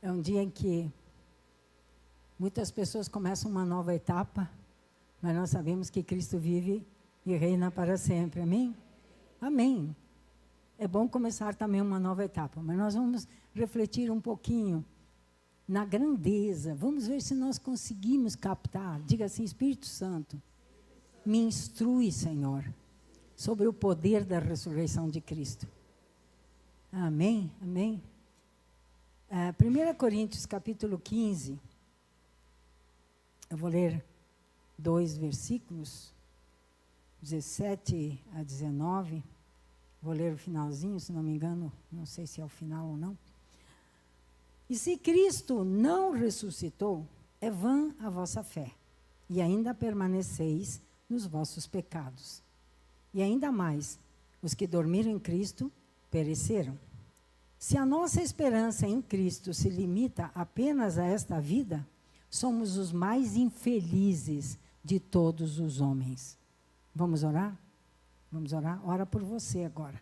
É um dia em que muitas pessoas começam uma nova etapa, mas nós sabemos que Cristo vive e reina para sempre. Amém? Amém. É bom começar também uma nova etapa, mas nós vamos refletir um pouquinho na grandeza. Vamos ver se nós conseguimos captar. Diga assim: Espírito Santo, me instrui, Senhor, sobre o poder da ressurreição de Cristo. Amém? Amém? 1 Coríntios capítulo 15, eu vou ler 2 versículos, 17 a 19, vou ler o finalzinho, se não me engano, não sei se é o final ou não. E se Cristo não ressuscitou, é vã a vossa fé, e ainda permaneceis nos vossos pecados. E ainda mais, os que dormiram em Cristo pereceram. Se a nossa esperança em Cristo se limita apenas a esta vida, somos os mais infelizes de todos os homens. Vamos orar? Vamos orar? Ora por você agora.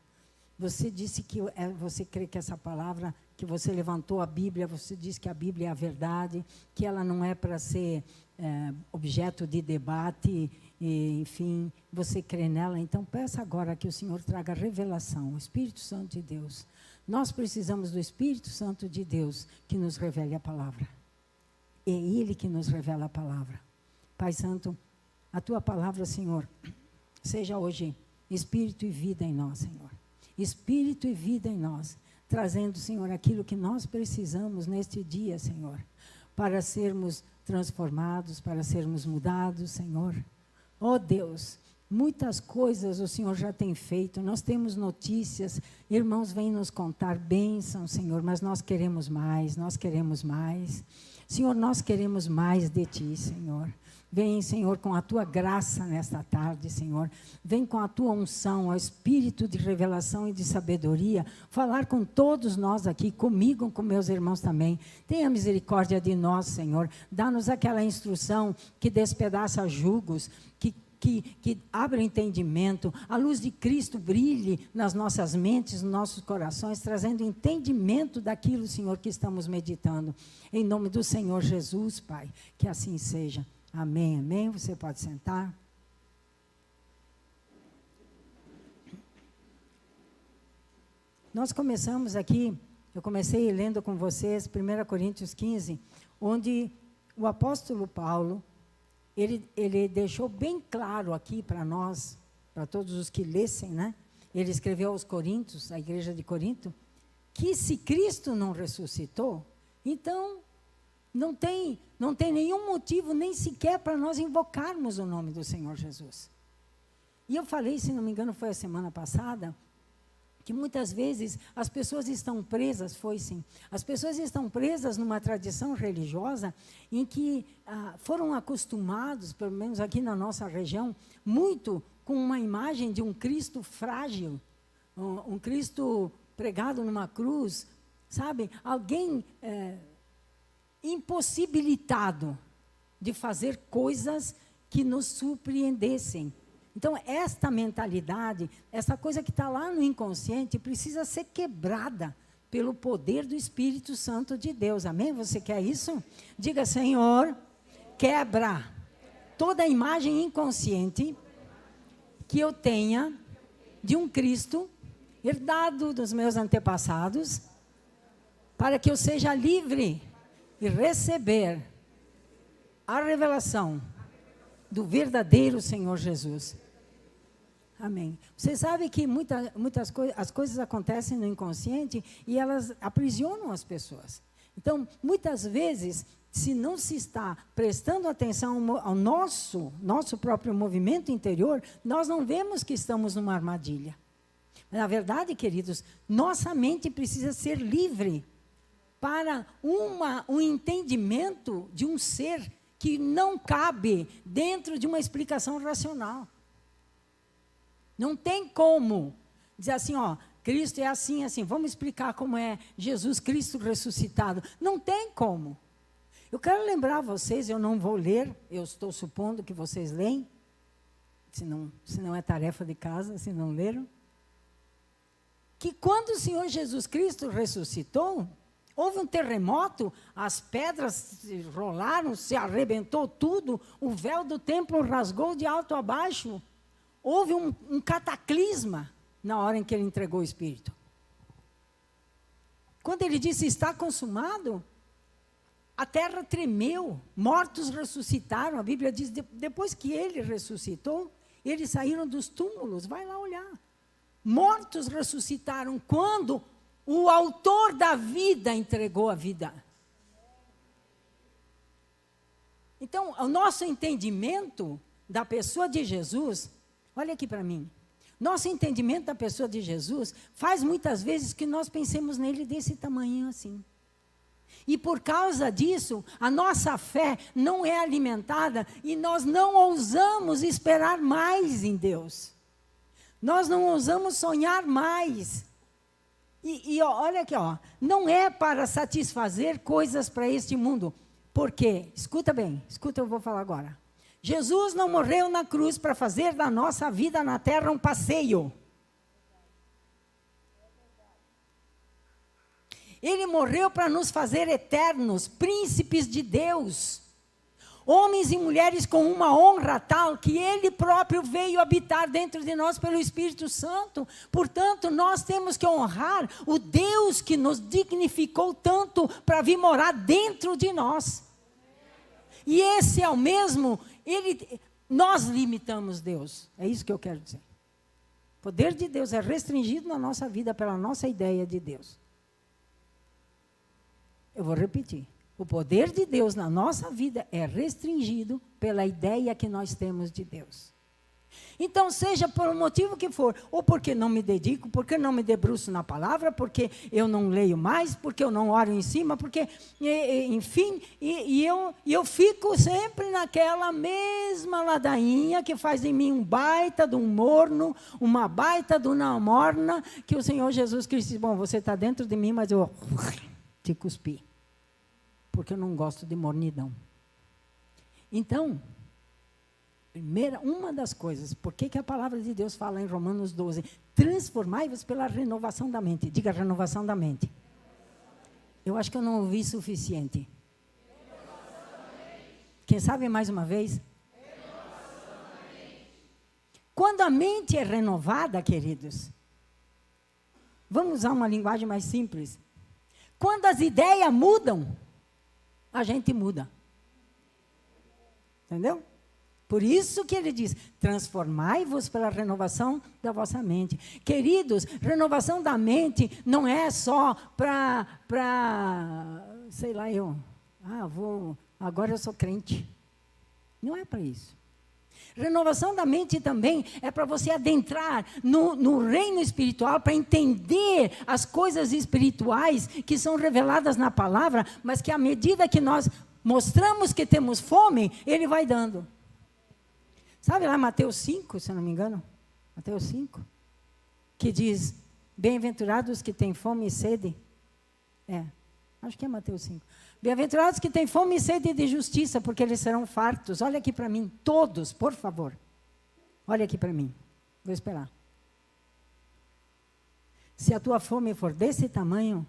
Você disse que você crê que essa palavra, que você levantou a Bíblia, você disse que a Bíblia é a verdade, que ela não é para ser objeto de debate, e, enfim, você crê nela. Então peça agora que o Senhor traga revelação, o Espírito Santo de Deus. Nós precisamos do Espírito Santo de Deus que nos revele a palavra. É Ele que nos revela a palavra. Pai Santo, a Tua palavra, Senhor, seja hoje Espírito e vida em nós, Senhor. Espírito e vida em nós, trazendo, Senhor, aquilo que nós precisamos neste dia, Senhor, para sermos transformados, para sermos mudados, Senhor. Oh Deus, muitas coisas o Senhor já tem feito, nós temos notícias, irmãos vêm nos contar bênçãos, Senhor, mas nós queremos mais, nós queremos mais. Senhor, nós queremos mais de Ti, Senhor. Vem, Senhor, com a Tua graça nesta tarde, Senhor. Vem com a Tua unção, o espírito de revelação e de sabedoria, falar com todos nós aqui, comigo, com meus irmãos também. Tenha misericórdia de nós, Senhor. Dá-nos aquela instrução que despedaça julgos, que abre o entendimento, a luz de Cristo brilhe nas nossas mentes, nos nossos corações, trazendo entendimento daquilo, Senhor, que estamos meditando. Em nome do Senhor Jesus, Pai, que assim seja. Amém, amém. Você pode sentar. Nós começamos aqui, eu comecei lendo com vocês 1 Coríntios 15, onde o apóstolo Paulo, ele deixou bem claro aqui para nós, para todos os que lessem, né? Ele escreveu aos Coríntios, à igreja de Corinto, que se Cristo não ressuscitou, então não tem nenhum motivo, nem sequer para nós invocarmos o nome do Senhor Jesus. E eu falei, se não me engano, foi a semana passada, que muitas vezes as pessoas estão presas, as pessoas estão presas numa tradição religiosa em que foram acostumados, pelo menos aqui na nossa região, muito com uma imagem de um Cristo frágil, um Cristo pregado numa cruz, sabe? Alguém impossibilitado de fazer coisas que nos surpreendessem. Então, esta mentalidade, essa coisa que está lá no inconsciente, precisa ser quebrada pelo poder do Espírito Santo de Deus. Amém? Você quer isso? Diga, Senhor, quebra toda a imagem inconsciente que eu tenha de um Cristo herdado dos meus antepassados, para que eu seja livre e receber a revelação do verdadeiro Senhor Jesus. Amém. Você sabe que muitas coisas, as coisas acontecem no inconsciente e elas aprisionam as pessoas. Então, muitas vezes, se não se está prestando atenção ao nosso próprio movimento interior, nós não vemos que estamos numa armadilha. Na verdade, queridos, nossa mente precisa ser livre para um entendimento de um ser que não cabe dentro de uma explicação racional. Não tem como dizer assim, ó, Cristo é assim, assim, vamos explicar como é Jesus Cristo ressuscitado. Não tem como. Eu quero lembrar vocês, eu não vou ler, eu estou supondo que vocês leem, se não é tarefa de casa, se não leram, que quando o Senhor Jesus Cristo ressuscitou, Houve um terremoto, as pedras rolaram, se arrebentou tudo, o véu do templo rasgou de alto a baixo. Houve um cataclisma na hora em que ele entregou o Espírito. Quando ele disse, está consumado, a terra tremeu, mortos ressuscitaram. A Bíblia diz, depois que ele ressuscitou, eles saíram dos túmulos, vai lá olhar. Mortos ressuscitaram quando o autor da vida entregou a vida. Então, o nosso entendimento da pessoa de Jesus, olha aqui para mim, nosso entendimento da pessoa de Jesus faz muitas vezes que nós pensemos nele desse tamanho assim. E por causa disso, a nossa fé não é alimentada e nós não ousamos esperar mais em Deus. Nós não ousamos sonhar mais. E olha aqui, ó, não é para satisfazer coisas para este mundo. Por quê? Escuta bem, escuta, eu vou falar agora. Jesus não morreu na cruz para fazer da nossa vida na terra um passeio. Ele morreu para nos fazer eternos, príncipes de Deus. Homens e mulheres com uma honra tal que Ele próprio veio habitar dentro de nós pelo Espírito Santo. Portanto, nós temos que honrar o Deus que nos dignificou tanto para vir morar dentro de nós. E esse é o mesmo, nós limitamos Deus. É isso que eu quero dizer. O poder de Deus é restringido na nossa vida pela nossa ideia de Deus. Eu vou repetir. O poder de Deus na nossa vida é restringido pela ideia que nós temos de Deus. Então, seja por um motivo que for, ou porque não me dedico, porque não me debruço na palavra, porque eu não leio mais, porque eu não oro em cima, porque, enfim, eu fico sempre naquela mesma ladainha que faz em mim um baita de um morno, uma baita de uma morna, que o Senhor Jesus Cristo diz, bom, você está dentro de mim, mas eu te cuspi. Porque eu não gosto de mornidão. Então, uma das coisas, por que a palavra de Deus fala em Romanos 12, transformai-vos pela renovação da mente. Diga, renovação da mente. Eu acho que eu não ouvi suficiente. Quem sabe mais uma vez? Quando a mente é renovada, queridos, vamos usar uma linguagem mais simples. Quando as ideias mudam, a gente muda. Entendeu? Por isso que ele diz, transformai-vos pela renovação da vossa mente. Queridos, renovação da mente não é só para, sei lá, agora eu sou crente. Não é para isso. Renovação da mente também é para você adentrar no reino espiritual, para entender as coisas espirituais que são reveladas na palavra, mas que à medida que nós mostramos que temos fome, Ele vai dando. Sabe lá Mateus 5, se eu não me engano? Mateus 5, que diz, bem-aventurados que têm fome e sede. Acho que é Mateus 5. Bem-aventurados que têm fome e sede de justiça, porque eles serão fartos. Olha aqui para mim, todos, por favor. Olha aqui para mim. Vou esperar. Se a tua fome for desse tamanho,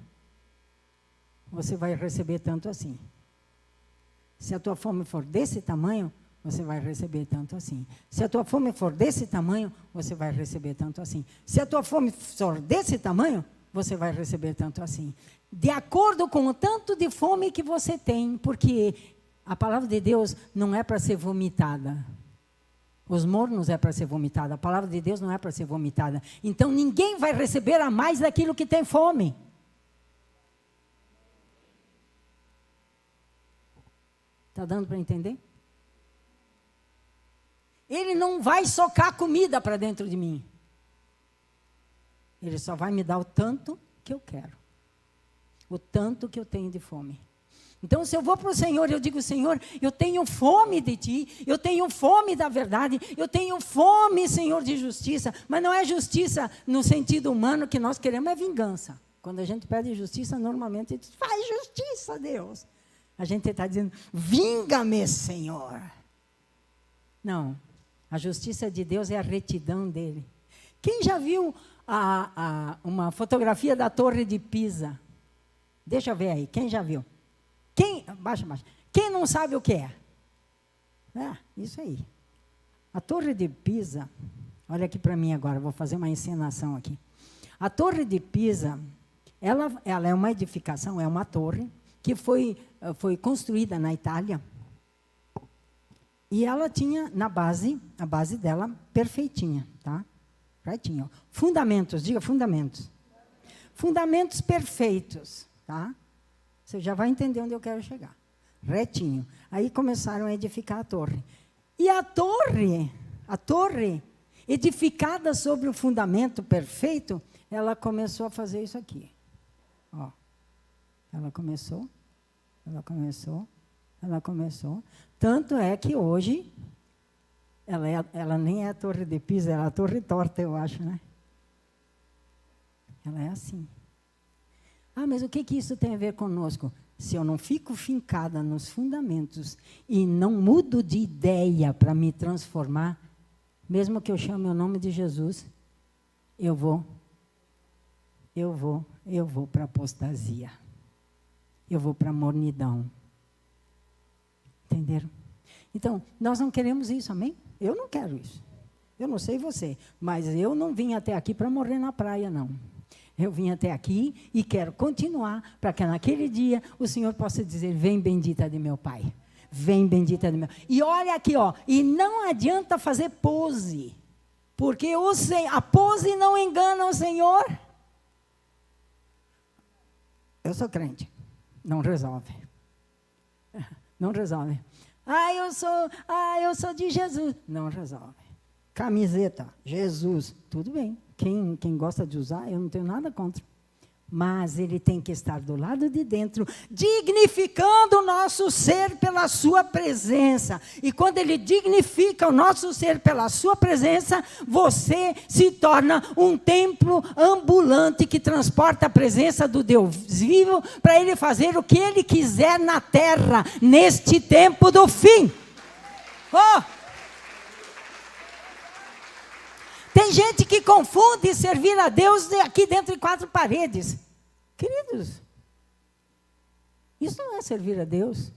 você vai receber tanto assim. Se a tua fome for desse tamanho, você vai receber tanto assim. Se a tua fome for desse tamanho, você vai receber tanto assim. Se a tua fome for desse tamanho, você vai receber tanto assim. De acordo com o tanto de fome que você tem, porque a palavra de Deus não é para ser vomitada. Os mornos é para ser vomitada. A palavra de Deus não é para ser vomitada. Então, ninguém vai receber a mais daquilo que tem fome. Está dando para entender? Ele não vai socar comida para dentro de mim. Ele só vai me dar o tanto que eu quero. O tanto que eu tenho de fome. Então, se eu vou para o Senhor, eu digo, Senhor, eu tenho fome de Ti, eu tenho fome da verdade, eu tenho fome, Senhor, de justiça, mas não é justiça no sentido humano que nós queremos, é vingança. Quando a gente pede justiça, normalmente a gente diz, faz justiça, Deus. A gente está dizendo, vinga-me, Senhor. Não, a justiça de Deus é a retidão dEle. Quem já viu uma fotografia da Torre de Pisa? Deixa eu ver aí, quem já viu? Baixa. Quem não sabe o que é? Isso aí. A Torre de Pisa, olha aqui para mim agora, vou fazer uma encenação aqui. A Torre de Pisa, ela é uma edificação, é uma torre, que foi construída na Itália. E ela tinha a base dela perfeitinha, tá? Certinho. Fundamentos, diga fundamentos. Fundamentos perfeitos, tá? Você já vai entender onde eu quero chegar. Retinho. Aí começaram a edificar a torre. E a torre, edificada sobre o fundamento perfeito, ela começou a fazer isso aqui. Ó. Ela começou. Tanto é que hoje, ela nem é a Torre de Pisa, ela é a Torre Torta, eu acho, né? Ela é assim. Mas o que isso tem a ver conosco? Se eu não fico fincada nos fundamentos e não mudo de ideia para me transformar, mesmo que eu chame o nome de Jesus, eu vou para a apostasia. Eu vou para a mornidão. Entenderam? Então, nós não queremos isso, amém? Eu não quero isso. Eu não sei você, mas eu não vim até aqui para morrer na praia, não. Eu vim até aqui e quero continuar para que naquele dia o Senhor possa dizer, vem bendita de meu Pai. Vem bendita de meu... E olha aqui, ó, e não adianta fazer pose, porque a pose não engana o Senhor. Eu sou crente. Não resolve. Não resolve. Eu sou de Jesus. Não resolve. Camiseta, Jesus, tudo bem. Quem gosta de usar, eu não tenho nada contra. Mas ele tem que estar do lado de dentro, dignificando o nosso ser pela sua presença. E quando ele dignifica o nosso ser pela sua presença, você se torna um templo ambulante que transporta a presença do Deus vivo para ele fazer o que ele quiser na terra, neste tempo do fim. Tem gente que confunde servir a Deus aqui dentro de 4 paredes. Queridos, isso não é servir a Deus.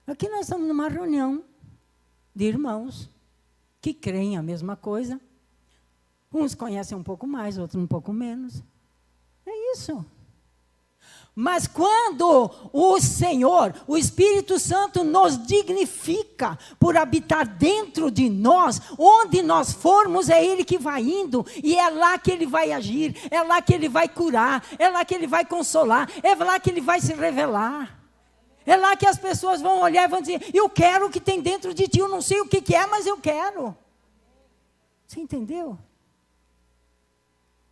Aqui nós estamos numa reunião de irmãos que creem a mesma coisa. Uns conhecem um pouco mais, outros um pouco menos. É isso. Mas quando o Senhor, o Espírito Santo nos dignifica por habitar dentro de nós, onde nós formos, é Ele que vai indo, e é lá que Ele vai agir, é lá que Ele vai curar, é lá que Ele vai consolar, é lá que Ele vai se revelar. É lá que as pessoas vão olhar e vão dizer, eu quero o que tem dentro de ti, eu não sei o que é, mas eu quero. Você entendeu?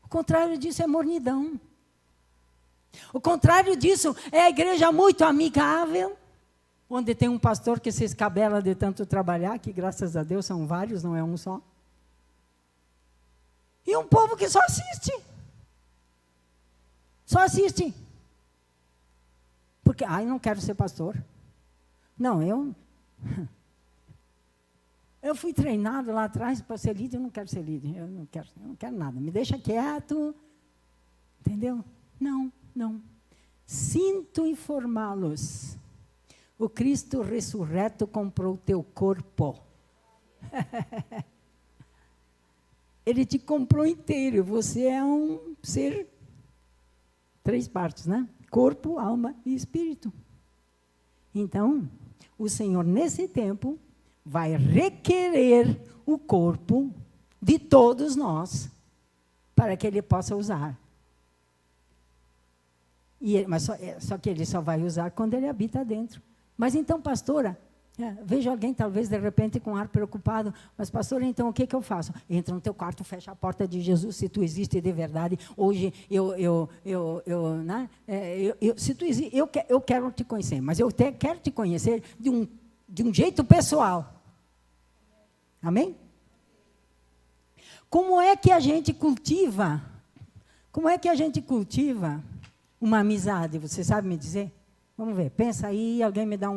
O contrário disso é mornidão. O contrário disso é a igreja muito amigável, onde tem um pastor que se escabela de tanto trabalhar, que graças a Deus são vários, não é um só. E um povo que só assiste. Só assiste. Porque, não quero ser pastor. Não, eu fui treinado lá atrás para ser líder, eu não quero ser líder, eu não quero nada, me deixa quieto, entendeu? Não. Sinto informá-los. O Cristo ressurreto comprou o teu corpo. Ele te comprou inteiro. Você é um ser, 3 partes, né? Corpo, alma e espírito. Então, o Senhor, nesse tempo, vai requerer o corpo de todos nós, para que Ele possa usar. Mas só que Ele só vai usar quando Ele habita dentro. Mas então, pastora, vejo alguém talvez de repente com ar preocupado, mas pastora, então o que eu faço? Entra no teu quarto, fecha a porta de Jesus, se tu existe de verdade. Hoje se tu existe, eu quero te conhecer, mas eu quero te conhecer de um jeito pessoal. Amém? Como é que a gente cultiva uma amizade? Você sabe me dizer? Vamos ver, pensa aí, alguém me dá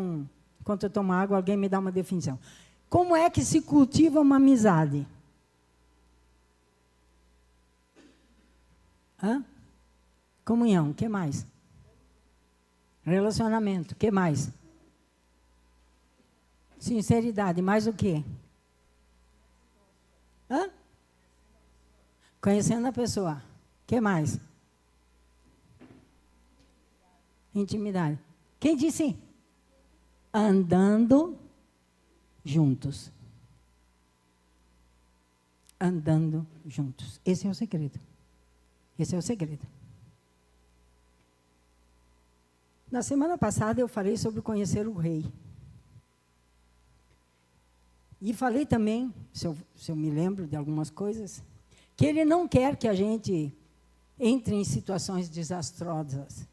enquanto eu tomo água, alguém me dá uma definição. Como é que se cultiva uma amizade? Comunhão, o que mais? Relacionamento. O que mais? Sinceridade. Mais o quê? Hã? Conhecendo a pessoa. O que mais? Intimidade. Quem disse? Andando juntos. Andando juntos. Esse é o segredo. Esse é o segredo. Na semana passada eu falei sobre conhecer o rei. E falei também, se eu me lembro de algumas coisas, que ele não quer que a gente entre em situações desastrosas.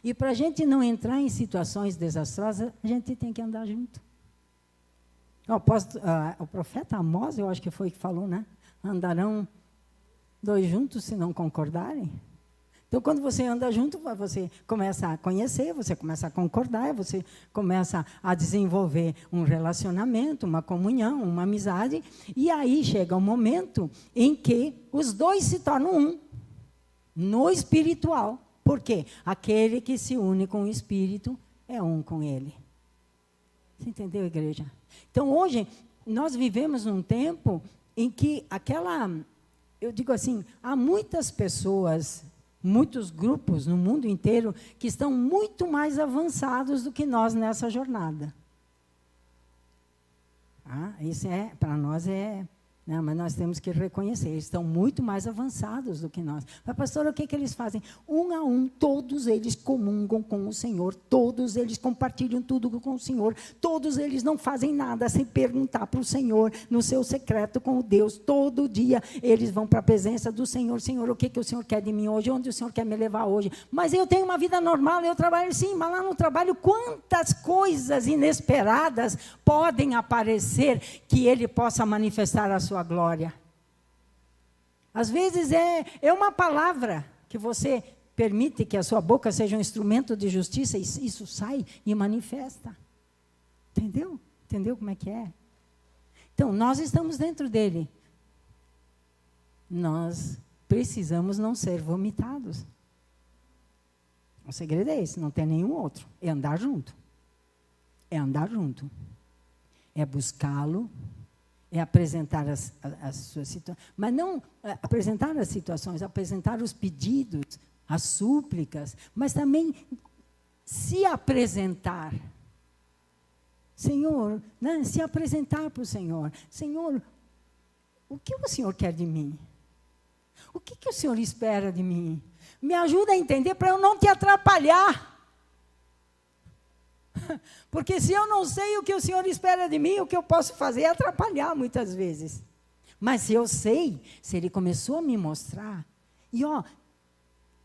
E para a gente não entrar em situações desastrosas, a gente tem que andar junto. O profeta Amós, eu acho que foi que falou, né? Andarão dois juntos se não concordarem. Então, quando você anda junto, você começa a conhecer, você começa a concordar, você começa a desenvolver um relacionamento, uma comunhão, uma amizade, e aí chega um momento em que os dois se tornam um, no espiritual. Por quê? Aquele que se une com o Espírito é um com ele. Você entendeu, igreja? Então, hoje, nós vivemos num tempo em que eu digo assim, há muitas pessoas, muitos grupos no mundo inteiro que estão muito mais avançados do que nós nessa jornada. Isso para nós não, mas nós temos que reconhecer, eles estão muito mais avançados do que nós. Mas, pastora, o que eles fazem? Um a um, todos eles comungam com o Senhor, todos eles compartilham tudo com o Senhor, todos eles não fazem nada sem perguntar para o Senhor, no seu secreto com o Deus. Todo dia eles vão para a presença do Senhor. Senhor, o que o Senhor quer de mim hoje? Onde o Senhor quer me levar hoje? Mas eu tenho uma vida normal, eu trabalho sim, mas lá no trabalho, quantas coisas inesperadas podem aparecer que Ele possa manifestar a sua glória. Às vezes é uma palavra que você permite que a sua boca seja um instrumento de justiça e isso sai e manifesta. Entendeu? Entendeu como é que é? Então, nós estamos dentro dele. Nós precisamos não ser vomitados. O segredo é esse, não tem nenhum outro. É andar junto. É andar junto. É buscá-lo. É apresentar as suas situações, mas não apresentar as situações, apresentar os pedidos, as súplicas, mas também se apresentar. Senhor, né, se apresentar para o Senhor. Senhor, o que o Senhor quer de mim? O que o Senhor espera de mim? Me ajuda a entender para eu não te atrapalhar. Porque se eu não sei o que o Senhor espera de mim, o que eu posso fazer é atrapalhar muitas vezes. Mas se eu sei, se Ele começou a me mostrar,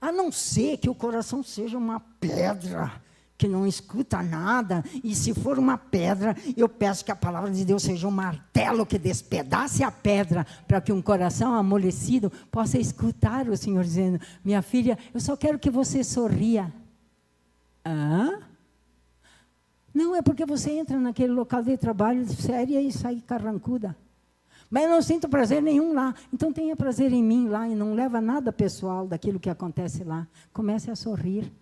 a não ser que o coração seja uma pedra, que não escuta nada, e se for uma pedra, eu peço que a palavra de Deus seja um martelo que despedace a pedra, para que um coração amolecido possa escutar o Senhor dizendo, minha filha, eu só quero que você sorria. Não, é porque você entra naquele local de trabalho séria e sai carrancuda. Mas eu não sinto prazer nenhum lá. Então tenha prazer em mim lá e não leva nada pessoal daquilo que acontece lá. Comece a sorrir.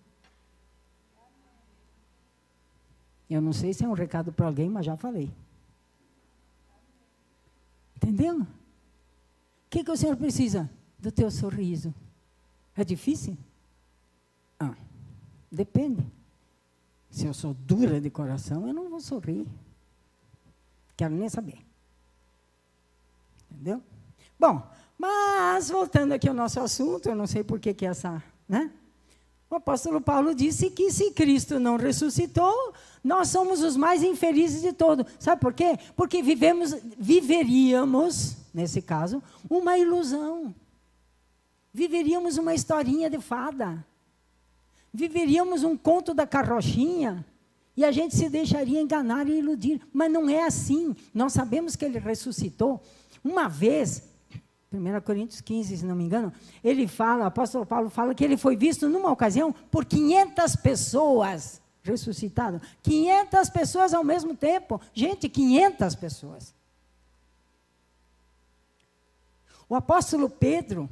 Eu não sei se é um recado para alguém, mas já falei. Entendeu? O que o Senhor precisa? Do teu sorriso. É difícil? Depende. Se eu sou dura de coração, eu não vou sorrir. Quero nem saber. Entendeu? Bom, mas voltando aqui ao nosso assunto, eu não sei por que essa, né? O apóstolo Paulo disse que se Cristo não ressuscitou, nós somos os mais infelizes de todos. Sabe por quê? Porque viveríamos, nesse caso, uma ilusão. Viveríamos uma historinha de fada. Viveríamos um conto da carrochinha e a gente se deixaria enganar e iludir. Mas não é assim. Nós sabemos que Ele ressuscitou. Uma vez, 1 Coríntios 15, se não me engano, o apóstolo Paulo fala que Ele foi visto numa ocasião por 500 pessoas ressuscitadas. 500 pessoas ao mesmo tempo. Gente, 500 pessoas. O apóstolo Pedro,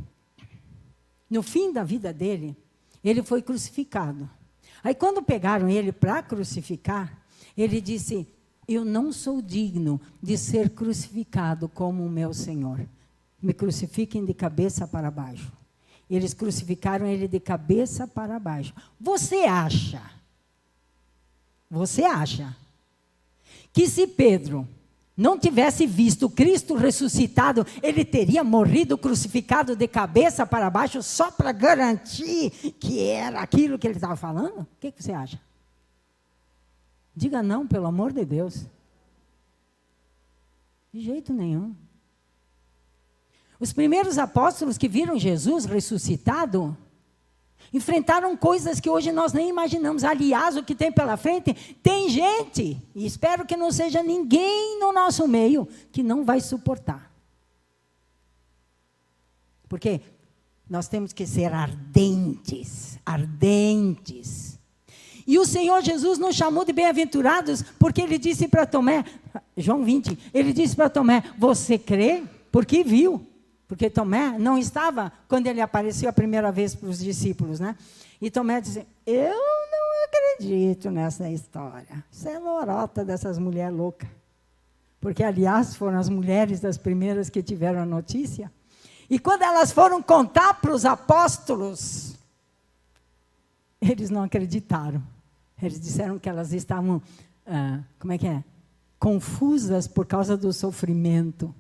no fim da vida dele, ele foi crucificado. Aí quando pegaram ele para crucificar, ele disse, eu não sou digno de ser crucificado como o meu Senhor. Me crucifiquem de cabeça para baixo. Eles crucificaram ele de cabeça para baixo. Você acha que se Pedro não tivesse visto Cristo ressuscitado, ele teria morrido crucificado de cabeça para baixo só para garantir que era aquilo que ele estava falando? O que você acha? Diga não, pelo amor de Deus. De jeito nenhum. Os primeiros apóstolos que viram Jesus ressuscitado, enfrentaram coisas que hoje nós nem imaginamos. Aliás, o que tem pela frente, tem gente, e espero que não seja ninguém no nosso meio, que não vai suportar. Porque nós temos que ser ardentes, ardentes. E o Senhor Jesus nos chamou de bem-aventurados, porque Ele disse para Tomé, João 20, Ele disse para Tomé, você crê? Porque viu. Porque Tomé não estava quando ele apareceu a primeira vez para os discípulos, né? E Tomé disse, eu não acredito nessa história. Isso é lorota dessas mulheres loucas. Porque, aliás, foram as mulheres das primeiras que tiveram a notícia. E quando elas foram contar para os apóstolos, eles não acreditaram. Eles disseram que elas estavam, confusas por causa do sofrimento.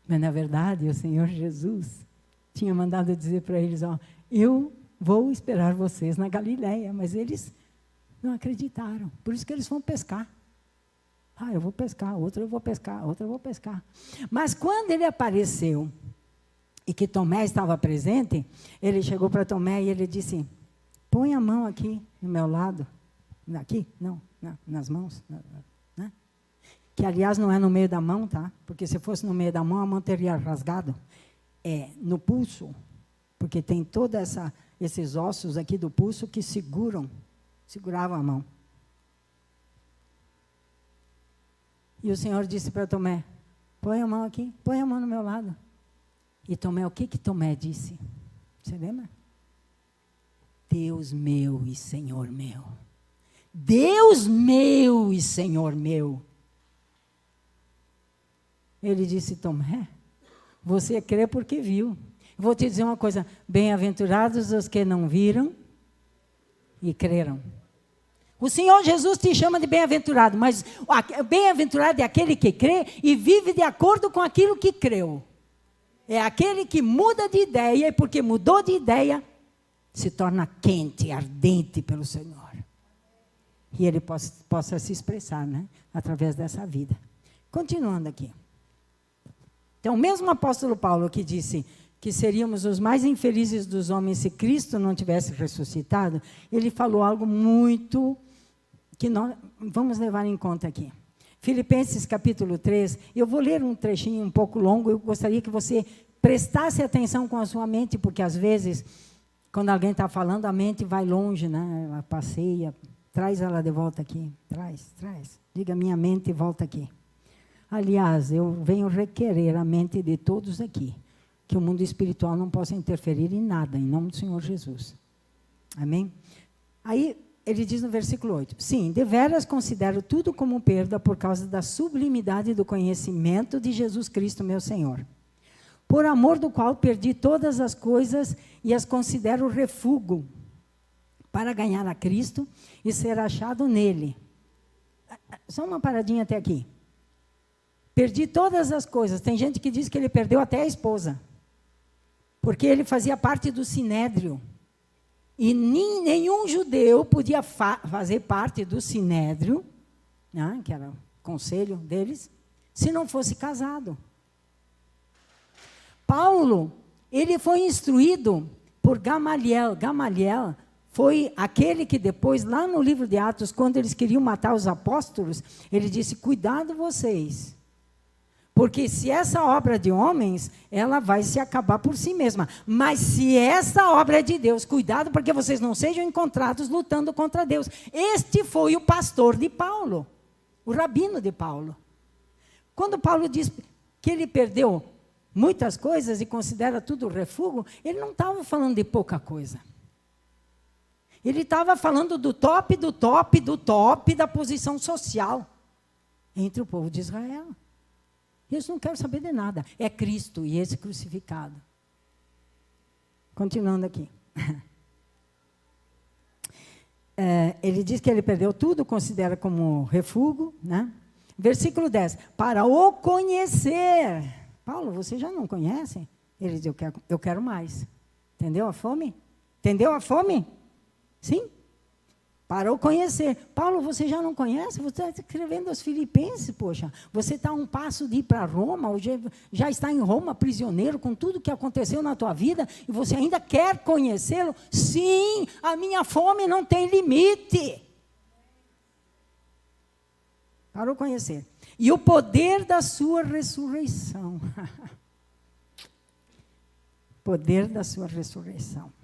Mas, na verdade, o Senhor Jesus tinha mandado dizer para eles, eu vou esperar vocês na Galileia. Mas eles não acreditaram. Por isso que eles vão pescar. Eu vou pescar, outro eu vou pescar, outro eu vou pescar. Mas quando ele apareceu, e que Tomé estava presente, ele chegou para Tomé e ele disse, põe a mão aqui, no meu lado. Aqui? Não, nas mãos. Que, aliás, não é no meio da mão, tá? Porque se fosse no meio da mão, a mão teria rasgado. É no pulso, porque tem todos esses ossos aqui do pulso que seguravam a mão. E o Senhor disse para Tomé, põe a mão aqui, põe a mão no meu lado. E Tomé, o que Tomé disse? Você lembra? Deus meu e Senhor meu. Deus meu e Senhor meu. Ele disse, Tomé, você crê porque viu. Vou te dizer uma coisa, bem-aventurados os que não viram e creram. O Senhor Jesus te chama de bem-aventurado, mas bem-aventurado é aquele que crê e vive de acordo com aquilo que creu. É aquele que muda de ideia, e porque mudou de ideia, se torna quente, ardente pelo Senhor. E ele possa se expressar, né? Através dessa vida. Continuando aqui. Então, o mesmo apóstolo Paulo que disse que seríamos os mais infelizes dos homens se Cristo não tivesse ressuscitado, ele falou algo muito que nós vamos levar em conta aqui. Filipenses capítulo 3, eu vou ler um trechinho um pouco longo, eu gostaria que você prestasse atenção com a sua mente, porque às vezes, quando alguém está falando, a mente vai longe, né? Ela passeia, traz ela de volta aqui, traz. Diga, minha mente volta aqui. Aliás, eu venho requerer a mente de todos aqui, que o mundo espiritual não possa interferir em nada, em nome do Senhor Jesus. Amém? Aí, ele diz no versículo 8, sim, deveras considero tudo como perda por causa da sublimidade do conhecimento de Jesus Cristo, meu Senhor. Por amor do qual perdi todas as coisas e as considero refúgio para ganhar a Cristo e ser achado nele. Só uma paradinha até aqui. Perdi todas as coisas. Tem gente que diz que ele perdeu até a esposa. Porque ele fazia parte do Sinédrio. E nenhum judeu podia fazer parte do Sinédrio, né, que era o conselho deles, se não fosse casado. Paulo, ele foi instruído por Gamaliel. Gamaliel foi aquele que depois, lá no livro de Atos, quando eles queriam matar os apóstolos, ele disse, cuidado vocês. Porque se essa obra é de homens, ela vai se acabar por si mesma. Mas se essa obra é de Deus, cuidado porque vocês não sejam encontrados lutando contra Deus. Este foi o pastor de Paulo, o rabino de Paulo. Quando Paulo diz que ele perdeu muitas coisas e considera tudo refúgio, ele não estava falando de pouca coisa. Ele estava falando do top, do top, do top da posição social entre o povo de Israel. Eles não querem saber de nada. É Cristo e esse crucificado. Continuando aqui. Ele diz que ele perdeu tudo, considera como refúgio, né? Versículo 10. Para o conhecer. Paulo, você já não conhece? Ele diz, eu quero mais. Entendeu a fome? Entendeu a fome? Sim? Para o conhecer. Paulo, você já não conhece? Você está escrevendo aos Filipenses, poxa. Você está a um passo de ir para Roma, ou já está em Roma prisioneiro com tudo que aconteceu na tua vida, e você ainda quer conhecê-lo? Sim, a minha fome não tem limite. Para o conhecer. E o poder da sua ressurreição. Poder da sua ressurreição.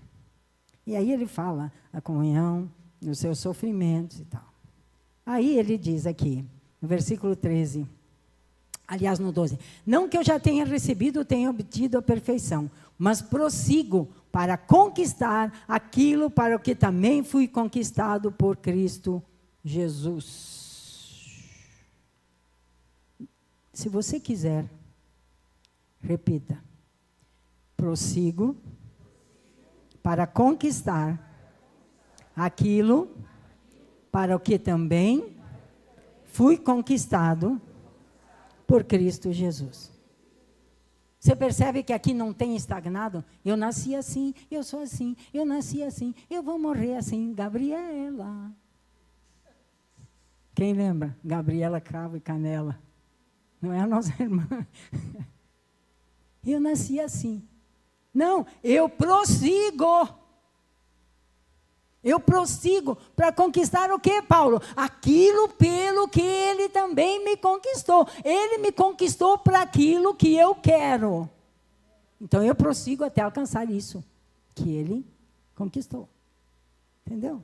E aí ele fala a comunhão, nos seus sofrimentos e tal. Aí ele diz aqui, no versículo 13, aliás, no 12, não que eu já tenha recebido, tenha obtido a perfeição, mas prossigo para conquistar aquilo para o que também fui conquistado por Cristo Jesus. Se você quiser, repita, prossigo para conquistar aquilo para o que também fui conquistado por Cristo Jesus. Você percebe que aqui não tem estagnado? Eu nasci assim, eu sou assim, eu nasci assim, eu vou morrer assim. Gabriela. Quem lembra? Gabriela Cravo e Canela. Não é a nossa irmã. Eu nasci assim. Não, eu prossigo. Eu prossigo para conquistar o quê, Paulo? Aquilo pelo que ele também me conquistou. Ele me conquistou para aquilo que eu quero. Então eu prossigo até alcançar isso que ele conquistou. Entendeu?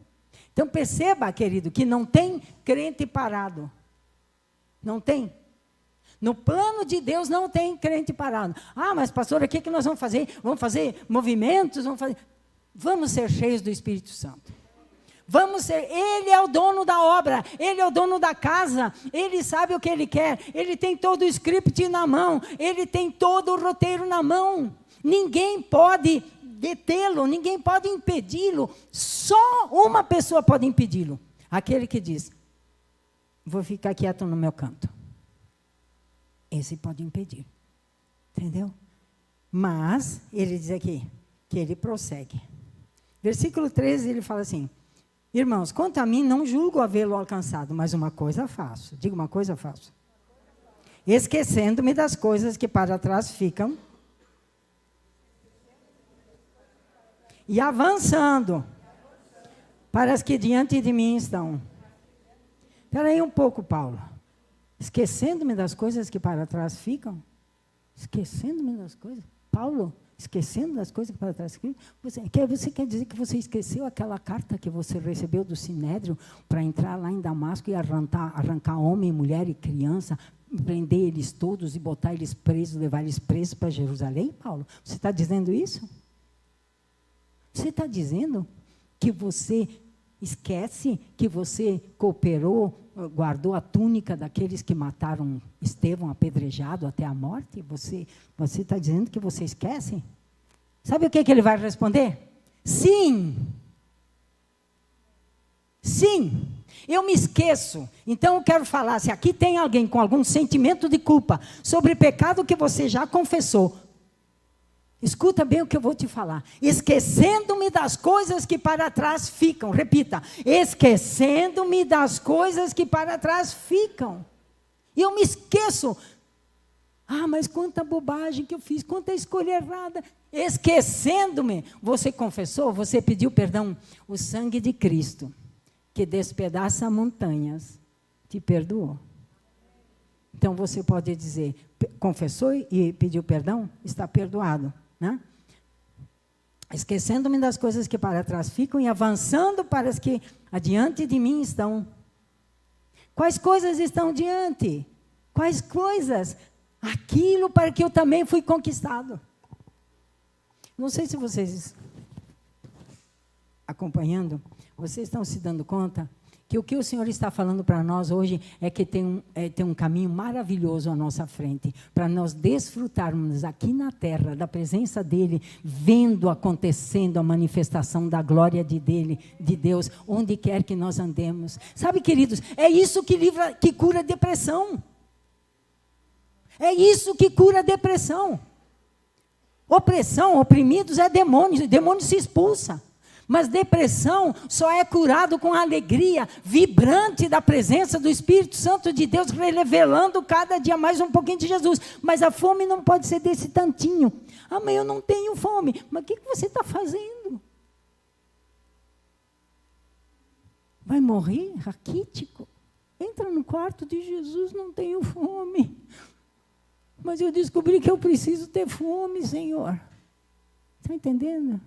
Então perceba, querido, que não tem crente parado. Não tem. No plano de Deus não tem crente parado. Ah, mas pastor, o que nós vamos fazer? Vamos fazer movimentos? Vamos ser cheios do Espírito Santo. Ele é o dono da obra, ele é o dono da casa, ele sabe o que ele quer, ele tem todo o script na mão, ele tem todo o roteiro na mão. Ninguém pode detê-lo, ninguém pode impedi-lo, só uma pessoa pode impedi-lo. Aquele que diz, vou ficar quieto no meu canto. Esse pode impedir, entendeu? Mas, ele diz aqui, que ele prossegue. Versículo 13, ele fala assim, irmãos, quanto a mim, não julgo havê-lo alcançado, mas uma coisa faço. Diga uma coisa faço. Esquecendo-me das coisas que para trás ficam. E avançando para as que diante de mim estão. Espera aí um pouco, Paulo. Esquecendo-me das coisas que para trás ficam? Esquecendo-me das coisas? Paulo, esquecendo das coisas que para trás ficam? Você quer dizer que você esqueceu aquela carta que você recebeu do Sinédrio para entrar lá em Damasco e arrancar homem, mulher e criança, prender eles todos e botar eles presos, levar eles presos para Jerusalém, Paulo? Você está dizendo isso? Você está dizendo que você esquece que você cooperou, guardou a túnica daqueles que mataram Estevão apedrejado até a morte? Você está dizendo que você esquece? Sabe o que ele vai responder? Sim. Sim. Eu me esqueço. Então eu quero falar, se aqui tem alguém com algum sentimento de culpa sobre pecado que você já confessou, escuta bem o que eu vou te falar. Esquecendo-me das coisas que para trás ficam. Repita. Esquecendo-me das coisas que para trás ficam. E eu me esqueço. Ah, mas quanta bobagem que eu fiz. Quanta escolha errada. Esquecendo-me. Você confessou? Você pediu perdão? O sangue de Cristo, que despedaça montanhas, te perdoou. Então você pode dizer, confessou e pediu perdão? Está perdoado. Né? Esquecendo-me das coisas que para trás ficam e avançando para as que adiante de mim estão. Quais coisas estão diante? Quais coisas? Aquilo para que eu também fui conquistado. Não sei se vocês acompanhando, vocês estão se dando conta que o que o Senhor está falando para nós hoje é que tem um caminho maravilhoso à nossa frente, para nós desfrutarmos aqui na terra da presença dEle, vendo acontecendo a manifestação da glória de Deus, onde quer que nós andemos. Sabe, queridos, é isso que cura a depressão. É isso que cura a depressão. Opressão, oprimidos é demônio, o demônio se expulsa. Mas depressão só é curado com a alegria vibrante da presença do Espírito Santo de Deus, revelando cada dia mais um pouquinho de Jesus. Mas a fome não pode ser desse tantinho. Ah, mas eu não tenho fome. Mas o que você está fazendo? Vai morrer raquítico? Entra no quarto de Jesus, não tenho fome. Mas eu descobri que eu preciso ter fome, Senhor. Está entendendo?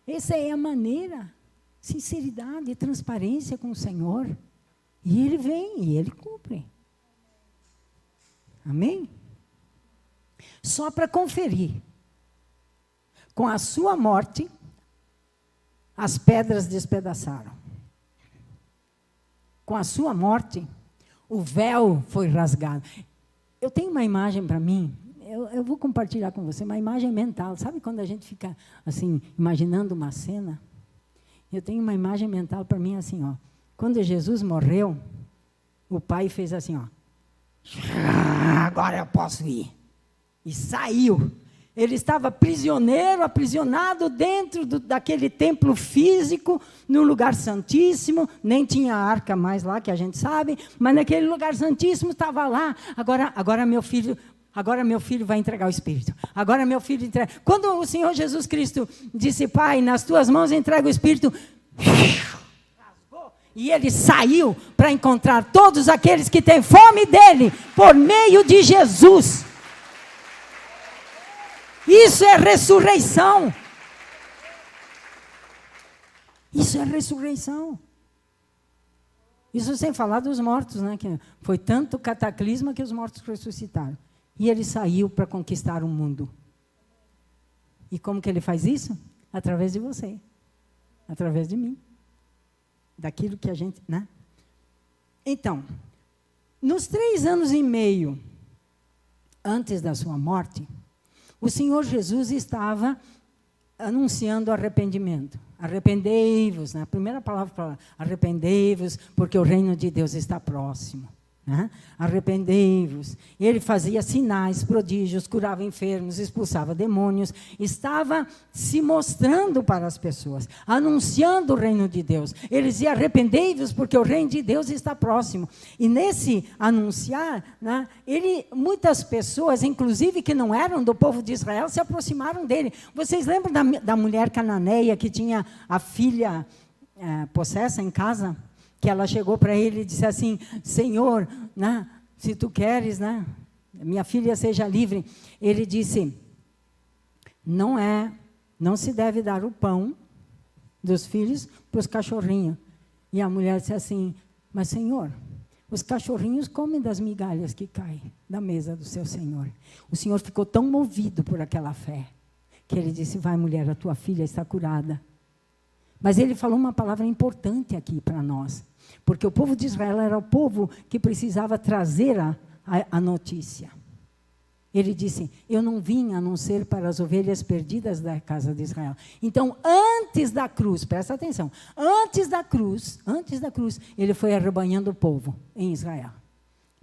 Essa é a maneira, sinceridade e transparência com o Senhor. E Ele vem e Ele cumpre. Amém? Só para conferir. Com a sua morte, as pedras despedaçaram. Com a sua morte, o véu foi rasgado. Eu tenho uma imagem para mim. Eu vou compartilhar com você uma imagem mental. Sabe quando a gente fica, assim, imaginando uma cena? Eu tenho uma imagem mental para mim assim, ó. Quando Jesus morreu, o Pai fez assim, ó. Agora eu posso ir. E saiu. Ele estava prisioneiro, aprisionado dentro daquele templo físico, no lugar santíssimo, nem tinha arca mais lá, que a gente sabe, mas naquele lugar santíssimo estava lá. Agora meu filho vai entregar o Espírito. Agora meu filho entrega. Quando o Senhor Jesus Cristo disse, Pai, nas tuas mãos entrega o Espírito, rasgou, e ele saiu para encontrar todos aqueles que têm fome dele, por meio de Jesus. Isso é ressurreição. Isso é ressurreição. Isso sem falar dos mortos, né? Que foi tanto cataclisma que os mortos ressuscitaram. E ele saiu para conquistar o mundo. E como que ele faz isso? Através de você. Através de mim. Daquilo que a gente, né? Então, nos 3 anos e meio antes da sua morte, o Senhor Jesus estava anunciando arrependimento. Arrependei-vos, né? A primeira palavra para arrependei-vos, porque o reino de Deus está próximo. Né? Arrependei-vos. Ele fazia sinais, prodígios, curava enfermos, expulsava demônios, estava se mostrando para as pessoas, anunciando o reino de Deus. Ele dizia, arrependei-vos, porque o reino de Deus está próximo. E nesse anunciar, né, muitas pessoas, inclusive que não eram do povo de Israel, se aproximaram dele. Vocês lembram da mulher cananeia que tinha a filha possessa em casa? Que ela chegou para ele e disse assim, Senhor, né, se tu queres, né, minha filha seja livre. Ele disse, não se deve dar o pão dos filhos para os cachorrinhos. E a mulher disse assim, mas Senhor, os cachorrinhos comem das migalhas que caem da mesa do seu Senhor. O Senhor ficou tão movido por aquela fé, que ele disse, vai mulher, a tua filha está curada. Mas ele falou uma palavra importante aqui para nós. Porque o povo de Israel era o povo que precisava trazer a notícia. Ele disse, eu não vim a não ser para as ovelhas perdidas da casa de Israel. Então, antes da cruz, presta atenção, antes da cruz, ele foi arrebanhando o povo em Israel.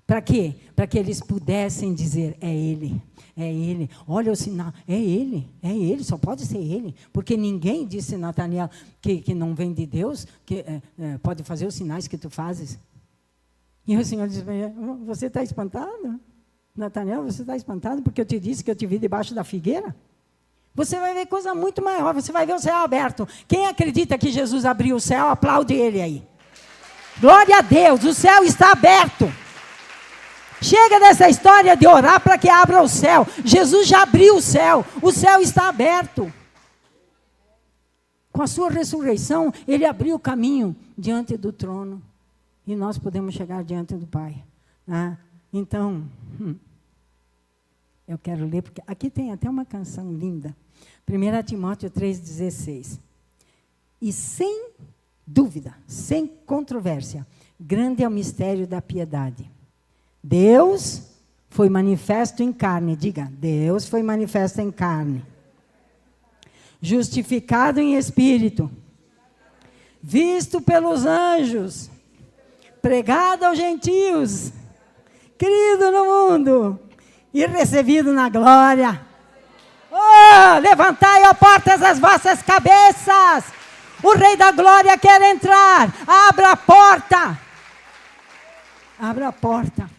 Para quê? Para que eles pudessem dizer, é Ele, olha o sinal, é Ele, só pode ser Ele, porque ninguém disse, Natanael, que não vem de Deus, que pode fazer os sinais que tu fazes. E o Senhor disse, você está espantado? Natanael, você está espantado porque eu te disse que eu te vi debaixo da figueira? Você vai ver coisa muito maior, você vai ver o céu aberto. Quem acredita que Jesus abriu o céu, aplaude Ele aí. Glória a Deus, o céu está aberto. Chega dessa história de orar para que abra o céu. Jesus já abriu o céu está aberto. Com a sua ressurreição, Ele abriu o caminho diante do trono. E nós podemos chegar diante do Pai. Né? Então, eu quero ler, porque aqui tem até uma canção linda. 1 Timóteo 3,16. E sem dúvida, sem controvérsia, grande é o mistério da piedade. Deus foi manifesto em carne. Diga, Deus foi manifesto em carne. Justificado em espírito. Visto pelos anjos. Pregado aos gentios. Crido no mundo. E recebido na glória. Oh, levantai, ó portas, as vossas cabeças. O Rei da Glória quer entrar. Abra a porta. Abra a porta.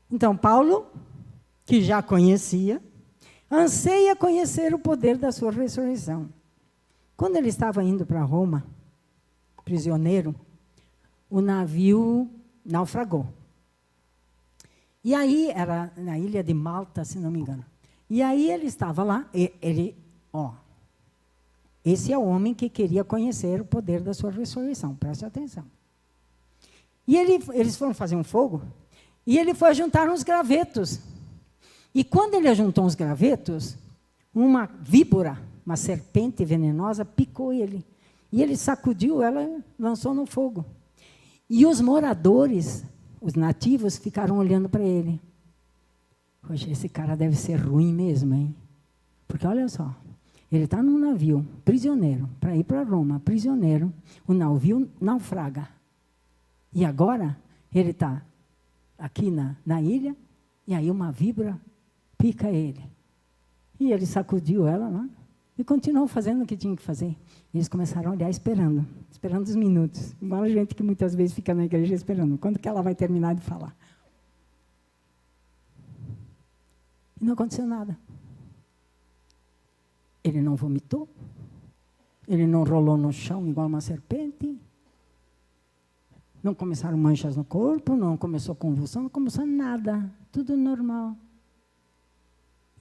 Então, Paulo, que já conhecia, anseia conhecer o poder da sua ressurreição. Quando ele estava indo para Roma, prisioneiro, o navio naufragou. E aí, era na ilha de Malta, se não me engano. E aí ele estava lá, esse é o homem que queria conhecer o poder da sua ressurreição, preste atenção. E eles foram fazer um fogo, e ele foi juntar uns gravetos. E quando ele ajuntou uns gravetos, uma víbora, uma serpente venenosa, picou ele. E ele sacudiu ela e lançou no fogo. E os moradores, os nativos, ficaram olhando para ele. Poxa, esse cara deve ser ruim mesmo, hein? Porque olha só, ele está num navio, prisioneiro, para ir para Roma, prisioneiro, o navio naufraga. E agora, ele está aqui na ilha, e aí uma víbora pica ele. E ele sacudiu ela lá, e continuou fazendo o que tinha que fazer. E eles começaram a olhar, esperando os minutos. Igual a gente que muitas vezes fica na igreja esperando. Quando que ela vai terminar de falar? E não aconteceu nada. Ele não vomitou. Ele não rolou no chão igual uma serpente. Não começaram manchas no corpo, não começou convulsão, não começou nada. Tudo normal.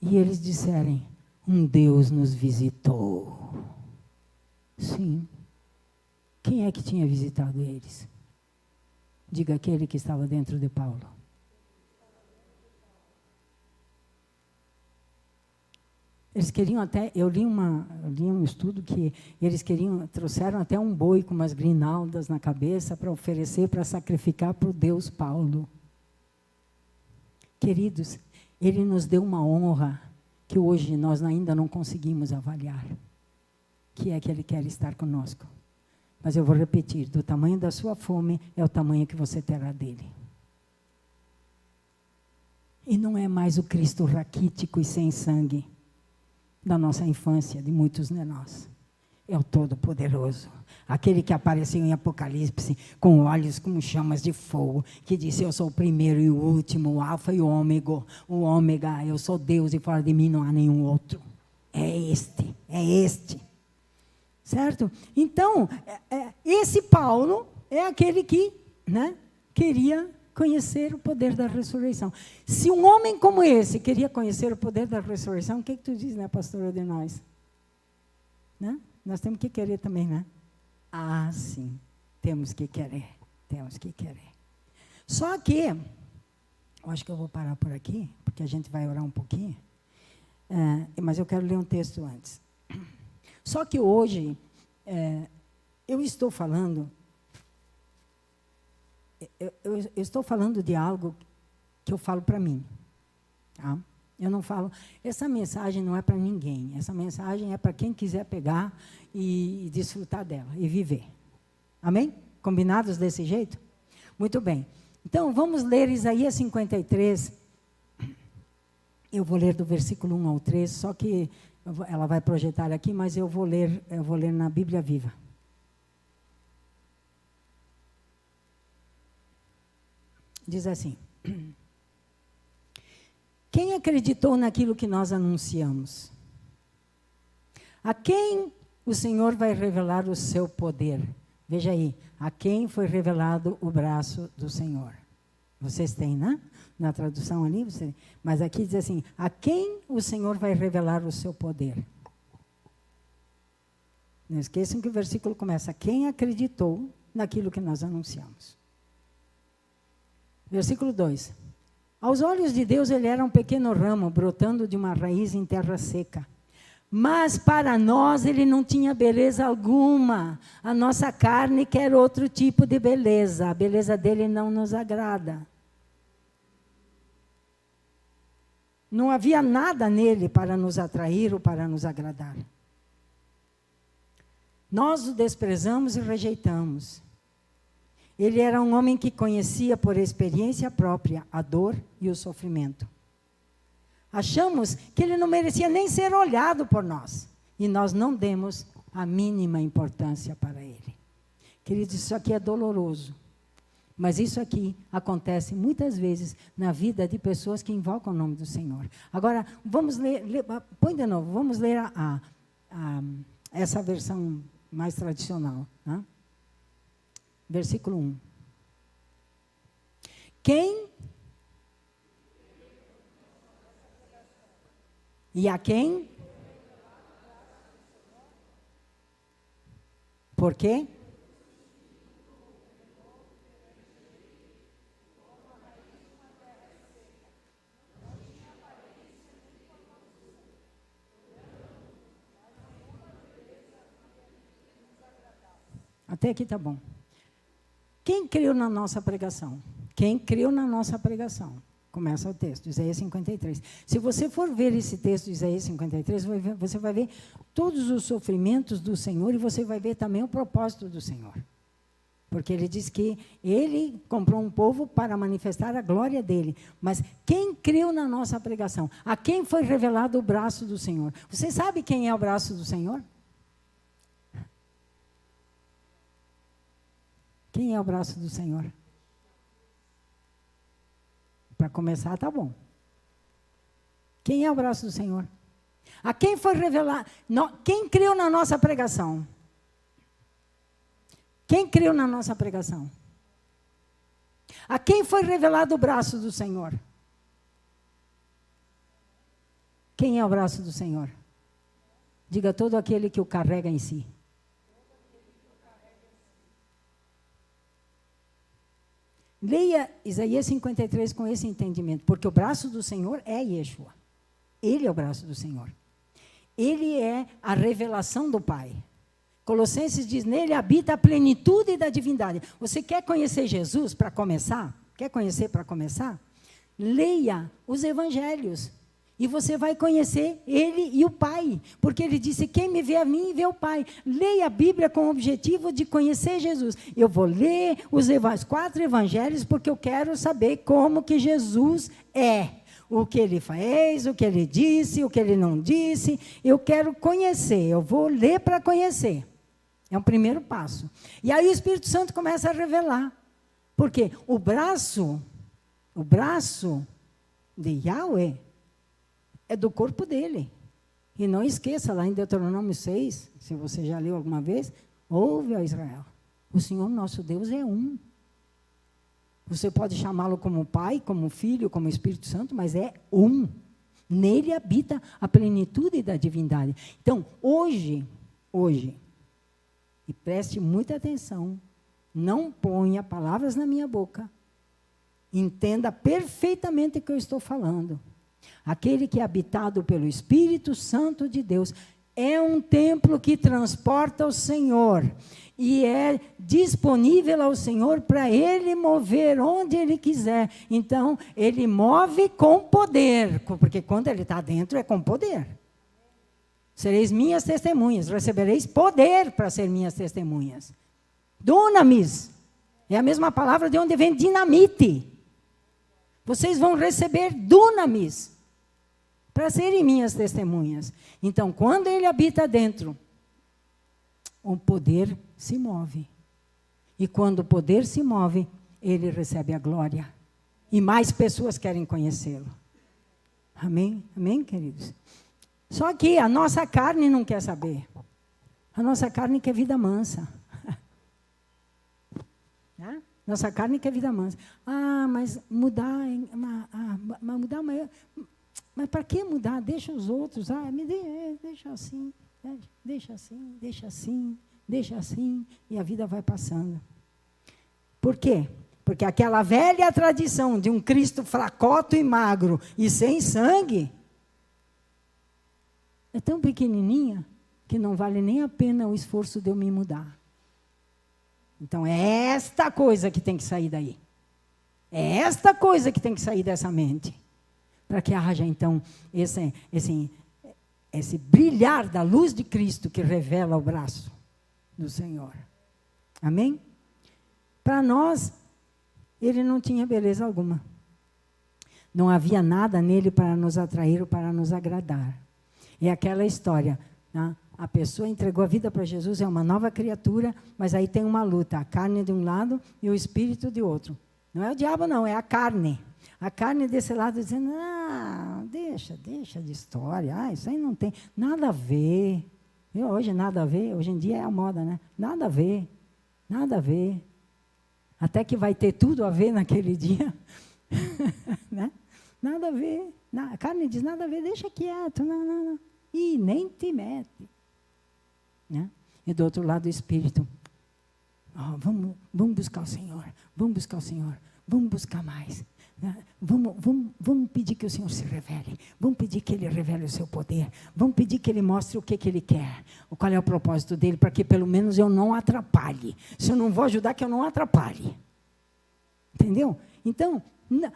E eles disseram, um Deus nos visitou. Sim. Quem é que tinha visitado eles? Diga aquele que estava dentro de Paulo. Eles queriam até, eu li um estudo que eles trouxeram até um boi com umas grinaldas na cabeça para oferecer, para sacrificar para o Deus Paulo. Queridos, ele nos deu uma honra que hoje nós ainda não conseguimos avaliar, que é que ele quer estar conosco. Mas eu vou repetir, do tamanho da sua fome é o tamanho que você terá dele. E não é mais o Cristo raquítico e sem sangue da nossa infância, de muitos de nós. É o Todo-Poderoso, aquele que apareceu em Apocalipse com olhos como chamas de fogo, que disse, eu sou o primeiro e o último, o alfa e o ômega, eu sou Deus e fora de mim não há nenhum outro. É este. Certo? Então, esse Paulo é aquele que, queria conhecer o poder da ressurreição. Se um homem como esse queria conhecer o poder da ressurreição, o que tu diz, pastora, de nós? Nós temos que querer também, Ah, sim, temos que querer. Só que, eu acho que eu vou parar por aqui, porque a gente vai orar um pouquinho, mas eu quero ler um texto antes. Só que hoje, eu estou falando... Eu estou falando de algo que eu falo para mim. Tá? Eu não falo... Essa mensagem não é para ninguém. Essa mensagem é para quem quiser pegar e desfrutar dela e viver. Amém? Combinados desse jeito? Muito bem. Então, vamos ler Isaías 53. Eu vou ler do versículo 1 ao 3, só que ela vai projetar aqui, mas eu vou ler na Bíblia Viva. Diz assim, quem acreditou naquilo que nós anunciamos? A quem o Senhor vai revelar o seu poder? Veja aí, a quem foi revelado o braço do Senhor? Vocês têm, na tradução ali, mas aqui diz assim, a quem o Senhor vai revelar o seu poder? Não esqueçam que o versículo começa, quem acreditou naquilo que nós anunciamos? Versículo 2. Aos olhos de Deus, ele era um pequeno ramo, brotando de uma raiz em terra seca. Mas para nós ele não tinha beleza alguma. A nossa carne quer outro tipo de beleza. A beleza dele não nos agrada. Não havia nada nele para nos atrair ou para nos agradar. Nós o desprezamos e rejeitamos. Ele era um homem que conhecia por experiência própria a dor e o sofrimento. Achamos que ele não merecia nem ser olhado por nós. E nós não demos a mínima importância para ele. Queridos, isso aqui é doloroso. Mas isso aqui acontece muitas vezes na vida de pessoas que invocam o nome do Senhor. Agora, vamos ler põe de novo, vamos ler essa versão mais tradicional. Né? Versículo 1. Quem e a quem? Por quê? Até aqui está bom. Quem creu na nossa pregação? Quem creu na nossa pregação? Começa o texto, Isaías 53. Se você for ver esse texto de Isaías 53, você vai ver todos os sofrimentos do Senhor e você vai ver também o propósito do Senhor. Porque ele diz que ele comprou um povo para manifestar a glória dele. Mas quem creu na nossa pregação? A quem foi revelado o braço do Senhor? Você sabe quem é o braço do Senhor? Quem é o braço do Senhor? Para começar, tá bom. Quem é o braço do Senhor? A quem foi revelado? Quem creu na nossa pregação? Quem creu na nossa pregação? A quem foi revelado o braço do Senhor? Quem é o braço do Senhor? Diga todo aquele que o carrega em si. Leia Isaías 53 com esse entendimento, porque o braço do Senhor é Yeshua. Ele é o braço do Senhor. Ele é a revelação do Pai. Colossenses diz, nele habita a plenitude da divindade. Você quer conhecer Jesus para começar? Quer conhecer para começar? Leia os evangelhos. E você vai conhecer ele e o Pai. Porque ele disse, quem me vê a mim, vê o Pai. Leia a Bíblia com o objetivo de conhecer Jesus. Eu vou ler os 4 evangelhos porque eu quero saber como que Jesus é. O que ele fez, o que ele disse, o que ele não disse. Eu quero conhecer, eu vou ler para conhecer. É o primeiro passo. E aí o Espírito Santo começa a revelar. Porque o braço de Yahweh é do corpo dele. E não esqueça, lá em Deuteronômio 6, se você já leu alguma vez, ouve, ó Israel, o Senhor nosso Deus é um. Você pode chamá-lo como Pai, como Filho, como Espírito Santo, mas é um. Nele habita a plenitude da divindade. Então, hoje, e preste muita atenção, não ponha palavras na minha boca, entenda perfeitamente o que eu estou falando. Aquele que é habitado pelo Espírito Santo de Deus é um templo que transporta o Senhor e é disponível ao Senhor para Ele mover onde Ele quiser. Então, Ele move com poder, porque quando Ele está dentro é com poder. Sereis minhas testemunhas, recebereis poder para ser minhas testemunhas. Dunamis é a mesma palavra de onde vem dinamite. Vocês vão receber dunamis para serem minhas testemunhas. Então, quando ele habita dentro, o poder se move. E quando o poder se move, ele recebe a glória. E mais pessoas querem conhecê-lo. Amém? Amém, queridos? Só que a nossa carne não quer saber. A nossa carne quer vida mansa. Nossa carne quer vida mansa. Mas mudar... Mas para que mudar? Deixa os outros. Deixa assim, deixa assim, deixa assim, deixa assim. E a vida vai passando. Por quê? Porque aquela velha tradição de um Cristo fracoto e magro e sem sangue é tão pequenininha que não vale nem a pena o esforço de eu me mudar. Então, é esta coisa que tem que sair daí. É esta coisa que tem que sair dessa mente. Para que haja, então, esse brilhar da luz de Cristo que revela o braço do Senhor. Amém? Para nós, ele não tinha beleza alguma. Não havia nada nele para nos atrair ou para nos agradar. É aquela história, né? A pessoa entregou a vida para Jesus, é uma nova criatura, mas aí tem uma luta, a carne de um lado e o espírito de outro. Não é o diabo não, é a carne. A carne desse lado dizendo, deixa de história, isso aí não tem nada a ver. Hoje nada a ver, hoje em dia é a moda, né? Nada a ver. Até que vai ter tudo a ver naquele dia. Né? Nada a ver. A carne diz, nada a ver, deixa quieto. Não. E nem te mete. Né? E do outro lado o Espírito. Vamos buscar o Senhor. Vamos buscar o Senhor. Vamos buscar mais. Né? Vamos pedir que o Senhor se revele. Vamos pedir que Ele revele o seu poder. Vamos pedir que Ele mostre o que Ele quer. Qual é o propósito dEle, para que pelo menos eu não atrapalhe. Se eu não vou ajudar, que eu não atrapalhe. Entendeu? Então,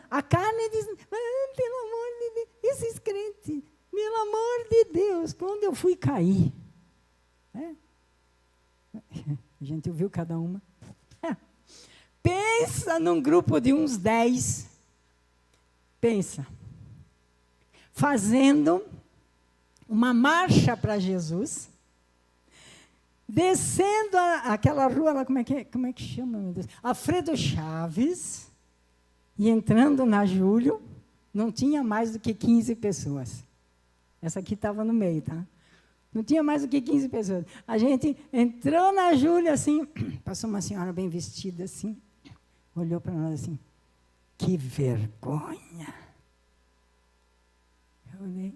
a carne diz, pelo amor de Deus, esses crentes, pelo amor de Deus, quando eu fui cair. A gente ouviu cada uma. Pensa num grupo de uns 10. Pensa. Fazendo uma marcha para Jesus. Descendo aquela rua lá, como é que chama, meu Deus? Alfredo Chaves. E entrando na Júlio, não tinha mais do que 15 pessoas. Essa aqui estava no meio, tá? Não tinha mais do que 15 pessoas. A gente entrou na Júlia, assim, passou uma senhora bem vestida, assim, olhou para nós assim, que vergonha. Eu olhei,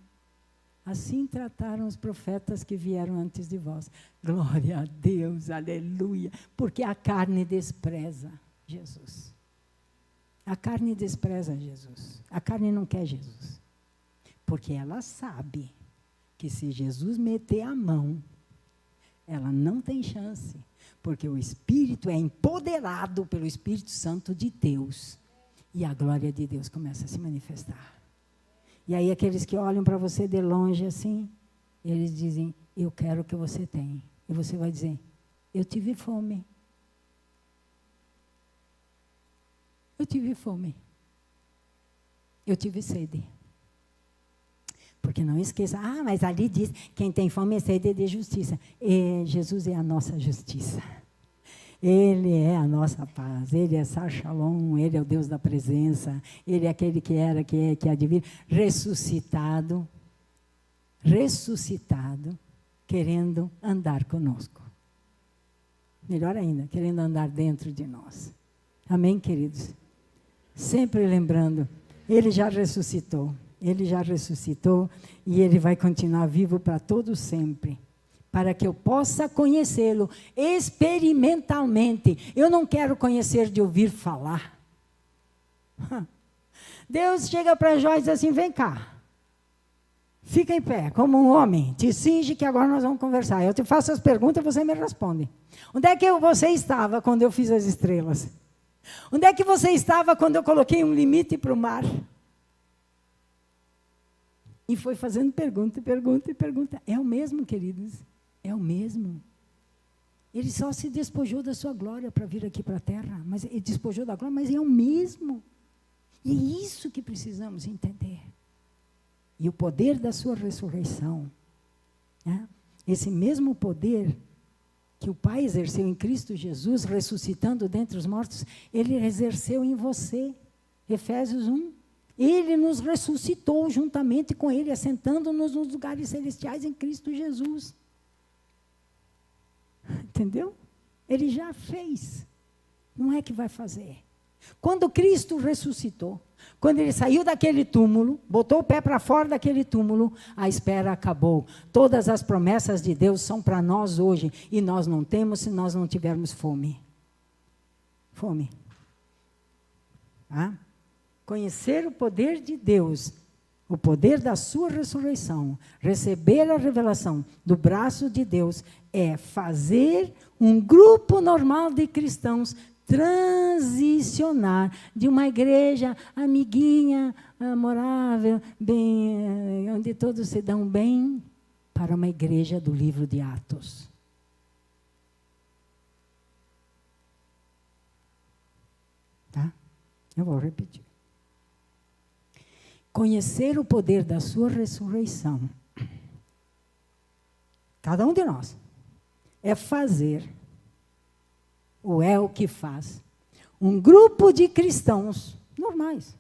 assim trataram os profetas que vieram antes de vós. Glória a Deus, aleluia, porque a carne despreza Jesus. A carne despreza Jesus. A carne não quer Jesus. Porque ela sabe que se Jesus meter a mão, ela não tem chance. Porque o Espírito é empoderado pelo Espírito Santo de Deus. E a glória de Deus começa a se manifestar. E aí aqueles que olham para você de longe assim, eles dizem, eu quero o que você tem. E você vai dizer, eu tive fome. Eu tive fome. Eu tive sede. Porque não esqueça, mas ali diz, quem tem fome e sede de justiça. E Jesus é a nossa justiça. Ele é a nossa paz. Ele é Sar Shalom, Ele é o Deus da presença. Ele é aquele que era, que é, que há de vir. Ressuscitado, querendo andar conosco. Melhor ainda, querendo andar dentro de nós. Amém, queridos? Sempre lembrando, Ele já ressuscitou. Ele já ressuscitou e Ele vai continuar vivo para todo sempre. Para que eu possa conhecê-lo experimentalmente. Eu não quero conhecer de ouvir falar. Deus chega para Jó e diz assim, vem cá. Fica em pé, como um homem. Te cinge que agora nós vamos conversar. Eu te faço as perguntas e você me responde. Onde é que você estava quando eu fiz as estrelas? Onde é que você estava quando eu coloquei um limite para o mar? E foi fazendo pergunta. É o mesmo, queridos. É o mesmo. Ele só se despojou da sua glória para vir aqui para a terra. Mas ele despojou da glória, mas é o mesmo. E é isso que precisamos entender. E o poder da sua ressurreição. Né? Esse mesmo poder que o Pai exerceu em Cristo Jesus, ressuscitando dentre os mortos, Ele exerceu em você. Efésios 1. Ele nos ressuscitou juntamente com Ele, assentando-nos nos lugares celestiais em Cristo Jesus. Entendeu? Ele já fez. Não é que vai fazer. Quando Cristo ressuscitou, quando Ele saiu daquele túmulo, botou o pé para fora daquele túmulo, a espera acabou. Todas as promessas de Deus são para nós hoje, e nós não temos se nós não tivermos fome. Fome. Conhecer o poder de Deus, o poder da sua ressurreição, receber a revelação do braço de Deus, é fazer um grupo normal de cristãos transicionar de uma igreja amiguinha, amorável, bem, onde todos se dão bem, para uma igreja do livro de Atos. Tá? Eu vou repetir. Conhecer o poder da sua ressurreição, cada um de nós, é fazer, ou é o que faz, um grupo de cristãos normais,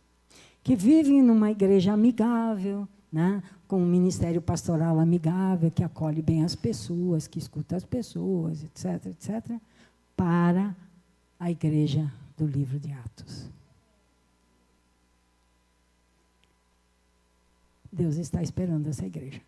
que vivem numa igreja amigável, né, com um ministério pastoral amigável, que acolhe bem as pessoas, que escuta as pessoas, etc., etc., para a igreja do livro de Atos. Deus está esperando essa igreja.